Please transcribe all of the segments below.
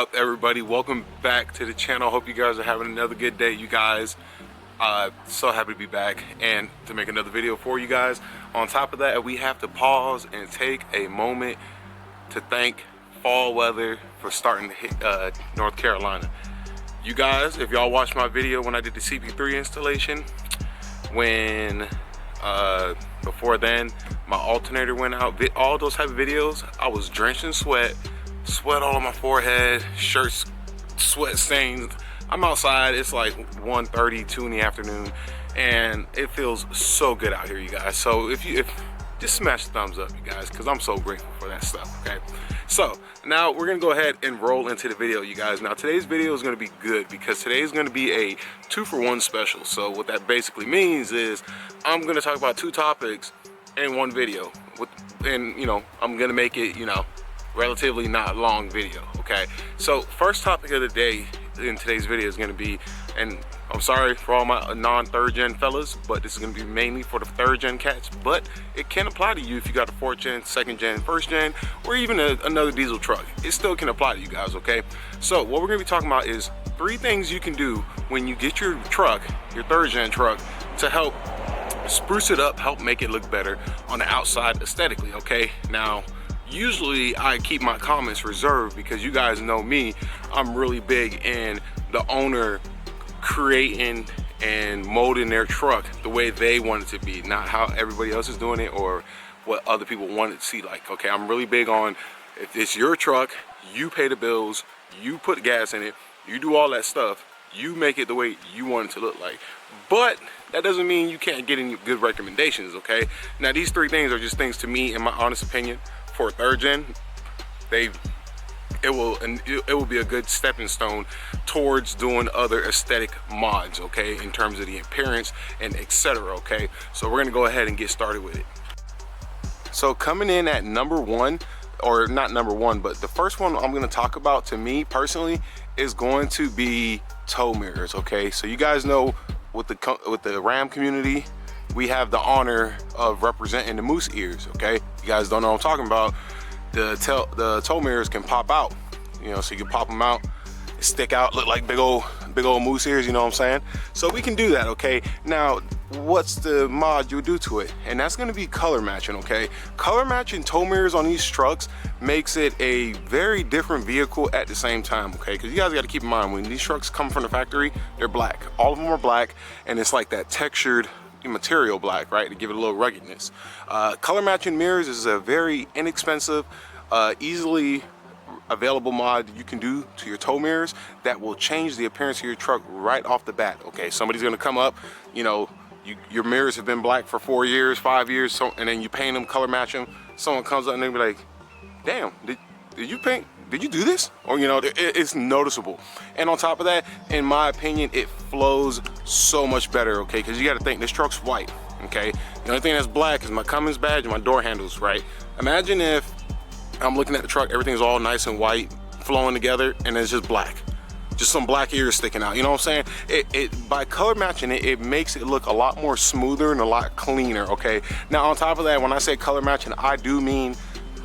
Up everybody, welcome back to the channel. Hope you guys are having another good day. You guys, so happy to be back and to make another video for you guys. On top of that, we have to pause and take a moment to thank fall weather for starting to hit North Carolina. You guys, if y'all watched my video when I did the CP3 installation, when before then my alternator went out, all those type of videos, I was drenched in sweat all on my forehead, shirts, sweat stains. I'm outside, it's like 1:30, 2 in the afternoon, and it feels so good out here, you guys. So if just smash the thumbs up, you guys, because I'm so grateful for that stuff. Okay, so now we're gonna go ahead and roll into the video, you guys. Now today's video is gonna be good because today is gonna be a 2-for-1 special. So what that basically means is I'm gonna talk about 2 topics in one video, and you know, I'm gonna make it, you know, relatively not long video. Okay, so first topic of the day in today's video is going to be, and I'm sorry for all my non-3rd gen fellas, but this is going to be mainly for the 3rd gen cats, but it can apply to you if you got a 4th gen, 2nd gen, 1st gen, or even another diesel truck. It still can apply to you guys. Okay, so what we're going to be talking about is 3 things you can do when you get your truck, your 3rd gen truck, to help spruce it up, help make it look better on the outside aesthetically. Okay, now usually I keep my comments reserved because you guys know me, I'm really big in the owner creating and molding their truck the way they want it to be, not how everybody else is doing it or what other people want it to see like. Okay, I'm really big on, if it's your truck, you pay the bills, you put gas in it, you do all that stuff, you make it the way you want it to look like. But that doesn't mean you can't get any good recommendations. Okay, now these 3 things are just things to me, in my honest opinion. For 3rd gen, it will be a good stepping stone towards doing other aesthetic mods, okay, in terms of the appearance and etc. Okay, so we're gonna go ahead and get started with it. So coming in at number 1, or not number 1, but the first one I'm gonna talk about, to me personally, is going to be tow mirrors. Okay, so you guys know with the Ram community, we have the honor of representing the moose ears. Okay, you guys don't know what I'm talking about. The tow mirrors can pop out, you know, so you can pop them out, stick out, look like big old moose ears, you know what I'm saying? So we can do that. Okay, now what's the mod you do to it? And that's going to be color matching. Okay, color matching tow mirrors on these trucks makes it a very different vehicle at the same time. Okay, because you guys got to keep in mind, when these trucks come from the factory, they're black. All of them are black, and it's like that textured material black, right, to give it a little ruggedness. Color matching mirrors is a very inexpensive, easily available mod you can do to your tow mirrors that will change the appearance of your truck right off the bat. Okay, somebody's gonna come up, you know, your mirrors have been black for 4 years, 5 years, so, and then you paint them, color match them. Someone comes up and they be like, damn, did you paint? Did you do this? Or, you know, it's noticeable. And on top of that, in my opinion, it flows so much better. Okay, because you got to think, this truck's white. Okay, the only thing that's black is my Cummins badge and my door handles, right? Imagine if I'm looking at the truck, everything's all nice and white, flowing together, and it's just black, just some black ears sticking out. You know what I'm saying? By color matching it, it makes it look a lot more smoother and a lot cleaner. Okay, now on top of that, when I say color matching, I do mean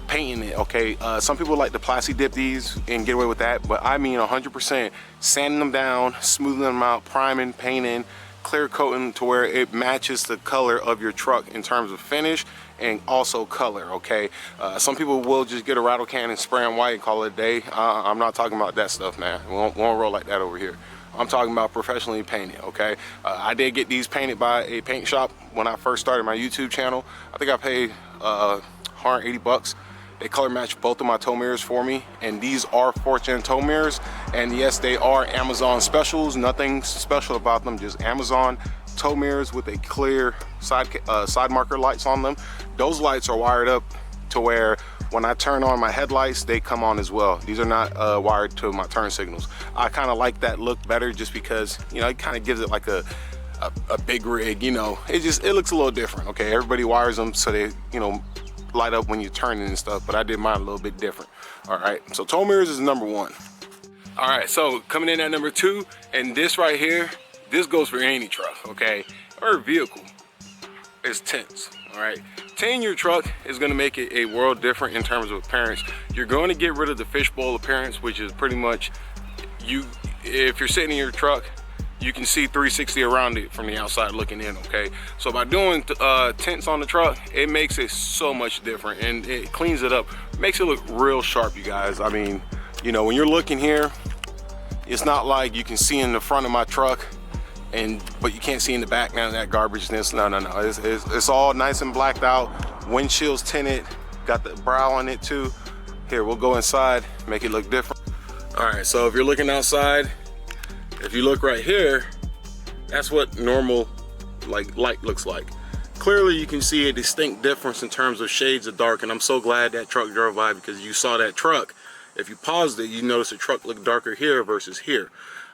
painting it. Okay, some people like to plasti dip these and get away with that, but I mean 100% sanding them down, smoothing them out, priming, painting, clear coating to where it matches the color of your truck in terms of finish and also color. Okay, some people will just get a rattle can and spray them white and call it a day. I'm not talking about that stuff, man. We won't roll like that over here. I'm talking about professionally painted. Okay, I did get these painted by a paint shop when I first started my YouTube channel. I think I paid 180 bucks. They color match both of my tow mirrors for me, and these are 4th gen tow mirrors, and yes, they are Amazon specials. Nothing special about them, just Amazon tow mirrors with a clear side marker lights on them. Those lights are wired up to where when I turn on my headlights, they come on as well. These are not wired to my turn signals. I kind of like that look better, just because, you know, it kind of gives it like a big rig. You know, it looks a little different. Okay, everybody wires them so they, you know, light up when you're turning and stuff, but I did mine a little bit different. All right, so tow mirrors is number 1. All right, so coming in at number 2, and this right here, this goes for any truck, okay, or vehicle, is tints. All right, Tinting your truck is going to make it a world different in terms of appearance. You're going to get rid of the fishbowl appearance, which is pretty much if you're sitting in your truck, you can see 360 around it from the outside looking in, okay? So by doing tints on the truck, it makes it so much different, and it cleans it up, makes it look real sharp, you guys. I mean, you know, when you're looking here, it's not like you can see in the front of my truck but you can't see in the back, none of that garbageness. No. It's all nice and blacked out. Windshield's tinted, got the brow on it too. Here, we'll go inside, make it look different. All right, so if you're looking outside, if you look right here, that's what normal light looks like. Clearly you can see a distinct difference in terms of shades of dark, and I'm so glad that truck drove by, because you saw that truck. If you paused it, you notice the truck looked darker here versus here.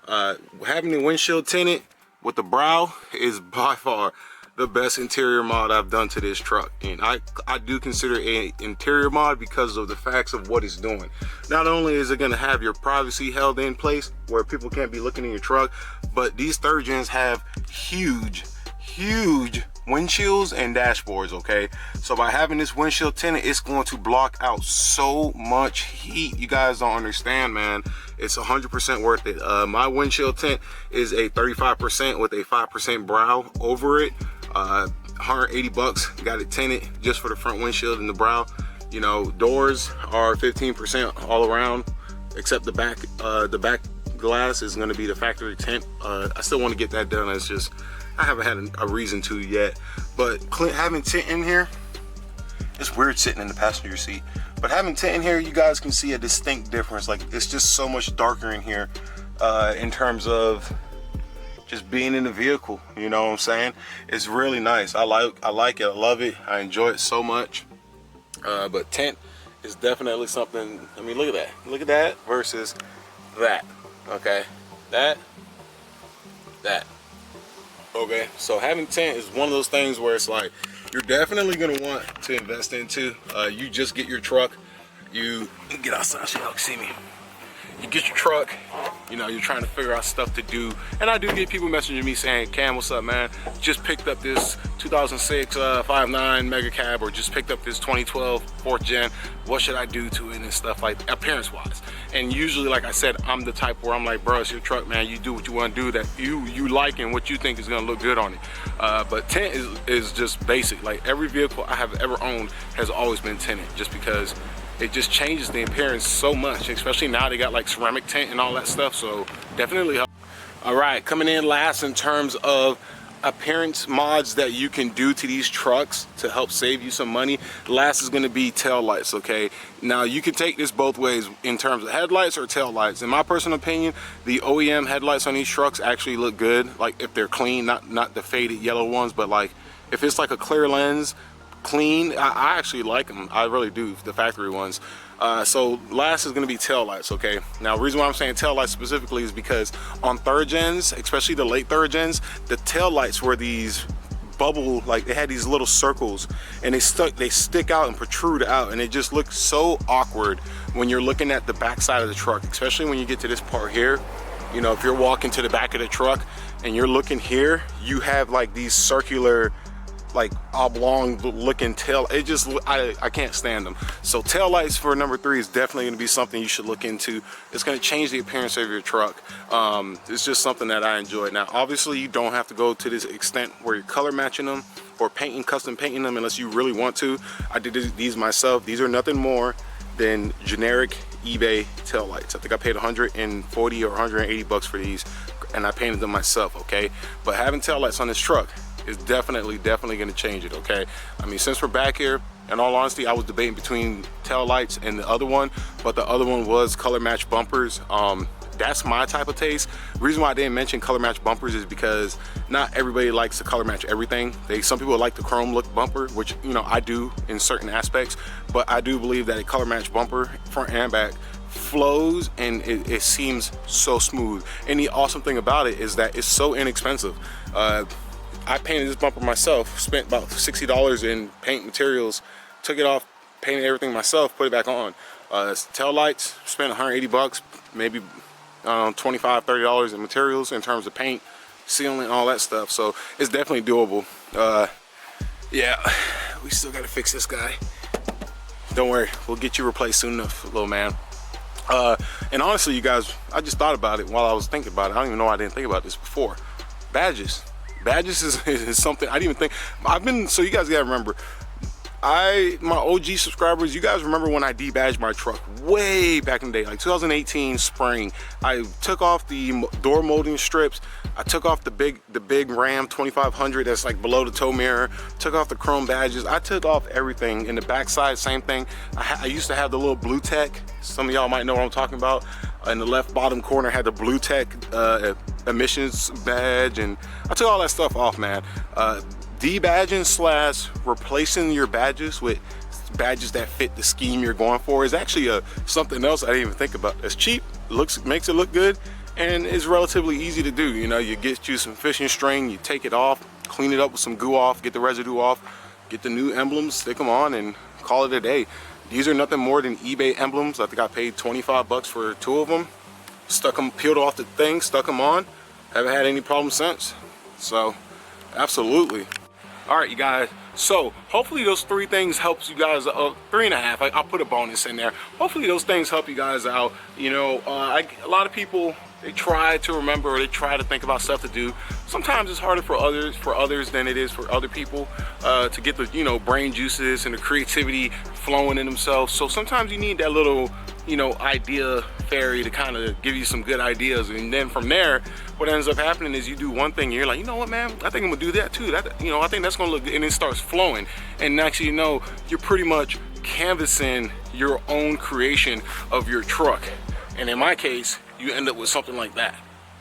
Having the windshield tinted with the brow is by far the best interior mod I've done to this truck, and I do consider an interior mod because of the facts of what it's doing. Not only is it going to have your privacy held in place where people can't be looking in your truck, but these third gens have huge windshields and dashboards, okay? So by having this windshield tinted, it's going to block out so much heat. You guys don't understand, man. It's 100% worth it. My windshield tint is a 35% with a 5% brow over it. 180 bucks, got it tinted just for the front windshield and the brow. You know, doors are 15% all around, except the back glass is going to be the factory tint. I still want to get that done. It's just I haven't had a reason to yet, but having tint in here, it's weird sitting in the passenger seat, but having tint in here, you guys can see a distinct difference. Like, it's just so much darker in here in terms of just being in the vehicle, you know what I'm saying? It's really nice. I like it, I love it, I enjoy it so much. But tint is definitely something. I mean, look at that versus that, okay? That. Okay, so having tint is one of those things where it's like you're definitely going to want to invest into. You just get your truck, you get outside so y'all can see me. You get your truck, you know, you're trying to figure out stuff to do, and I do get people messaging me saying, Cam, what's up, man? Just picked up this 2006 5.9 mega cab, or just picked up this 2012 4th gen. What should I do to it and stuff, like appearance wise? And usually, like I said, I'm the type where I'm like, bro, it's your truck, man. You do what you want to do that you like and what you think is gonna look good on it. But tint is just basic. Like, every vehicle I have ever owned has always been tinted, just because it just changes the appearance so much, especially now they got like ceramic tint and all that stuff, so definitely help. All right, coming in last in terms of appearance mods that you can do to these trucks to help save you some money, last is going to be tail lights, okay? Now, you can take this both ways in terms of headlights or tail lights. In my personal opinion, the OEM headlights on these trucks actually look good, like if they're clean, not the faded yellow ones, but like if it's like a clear lens, clean, I actually like them. I really do, the factory ones. So last is going to be tail lights, okay? Now, the reason why I'm saying tail lights specifically is because on third gens, especially the late third gens, the tail lights were these bubble, like they had these little circles, and they stick out and protrude out, and it just looks so awkward when you're looking at the back side of the truck, especially when you get to this part here. You know, if you're walking to the back of the truck and you're looking here, you have like these circular, like oblong looking tail. It just, I can't stand them. So tail lights for number 3 is definitely going to be something you should look into. It's going to change the appearance of your truck. It's just something that I enjoy. Now, obviously, you don't have to go to this extent where you're color matching them or custom painting them unless you really want to. I did these myself. These are nothing more than generic eBay tail lights. I think I paid 140 or 180 bucks for these, and I painted them myself, okay? But having tail lights on this truck is definitely going to change it, okay? I mean, since we're back here, in all honesty, I was debating between tail lights and the other one, but the other one was color match bumpers. That's my type of taste. The reason why I didn't mention color match bumpers is because not everybody likes to color match everything. Some people like the chrome look bumper, which, you know, I do in certain aspects, but I do believe that a color match bumper, front and back, flows, and it seems so smooth. And the awesome thing about it is that it's so inexpensive. I painted this bumper myself, spent about $60 in paint materials, took it off, painted everything myself, put it back on. Tail lights, spent 180 bucks, maybe $25, $30 in materials in terms of paint, sealing, all that stuff. So it's definitely doable. Yeah, we still gotta fix this guy. Don't worry, we'll get you replaced soon enough, little man. And honestly, you guys, I just thought about it while I was thinking about it. I don't even know I didn't think about this before. Badges is something I didn't even think. So you guys gotta remember, my OG subscribers, you guys remember when I debadged my truck way back in the day, like 2018 spring. I took off the door molding strips. I took off the big Ram 2500 that's like below the tow mirror. Took off the chrome badges. I took off everything. In the backside, same thing. I used to have the little Blue Tech. Some of y'all might know what I'm talking about. In the left bottom corner had the Blue Tech emissions badge, and I took all that stuff off, man. Debadging / replacing your badges with badges that fit the scheme you're going for is actually something else I didn't even think about. It's cheap, makes it look good, and is relatively easy to do. You know, you get you some fishing string, you take it off, clean it up with some goo off, get the residue off, get the new emblems, stick them on, and call it a day. These are nothing more than eBay emblems. I think I paid 25 bucks for 2 of them. Stuck them, peeled off the thing, stuck them on. Haven't had any problems since. So, absolutely. All right, you guys, so hopefully those 3 things helps you guys, 3.5, I'll put a bonus in there. Hopefully those things help you guys out. You know, a lot of people, they try to remember, or they try to think about stuff to do. Sometimes it's harder for others than it is for other people to get the, you know, brain juices and the creativity flowing in themselves. So sometimes you need that little, you know, idea fairy to kind of give you some good ideas, and then from there, what ends up happening is you do one thing and you're like, you know what, man, I think I'm gonna do that too. That, you know, I think that's gonna look good, and it starts flowing, and next you know, you're pretty much canvassing your own creation of your truck. And in my case, you end up with something like that.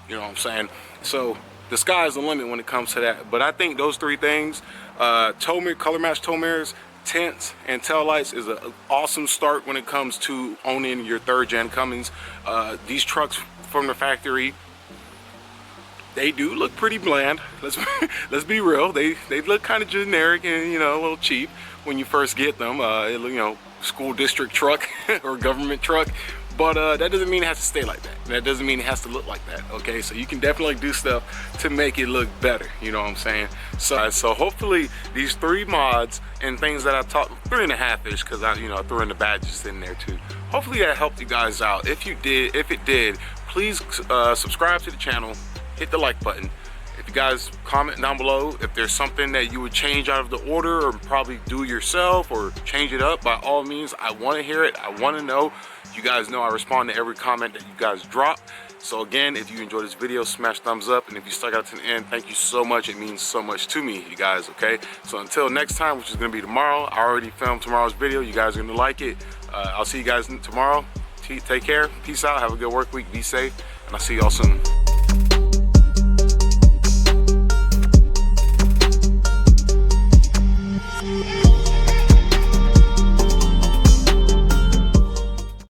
You know what I'm saying? So the sky's the limit when it comes to that. But I think those 3 things, tow mirror, color match tow mirrors, tints, and tail lights is an awesome start when it comes to owning your 3rd gen Cummins. These trucks from the factory, they do look pretty bland. Let's be real. They look kind of generic and, you know, a little cheap when you first get them. You know, school district truck or government truck. But that doesn't mean it has to stay like that. That doesn't mean it has to look like that, okay? So you can definitely do stuff to make it look better, you know what I'm saying? So hopefully these 3 mods and things that I taught, 3.5-ish, because I threw in the badges in there too. Hopefully that helped you guys out. If it did, please subscribe to the channel, hit the like button. If you guys comment down below if there's something that you would change out of the order or probably do yourself or change it up, by all means, I want to hear it. I want to know. You guys know I respond to every comment that you guys drop. So again, if you enjoyed this video, smash thumbs up, and if you stuck out to the end, thank you so much. It means so much to me, you guys, okay? So until next time, which is gonna be tomorrow, I already filmed tomorrow's video. You guys are gonna like it. I'll see you guys tomorrow. Take care, peace out, have a good work week, be safe, and I'll see y'all soon.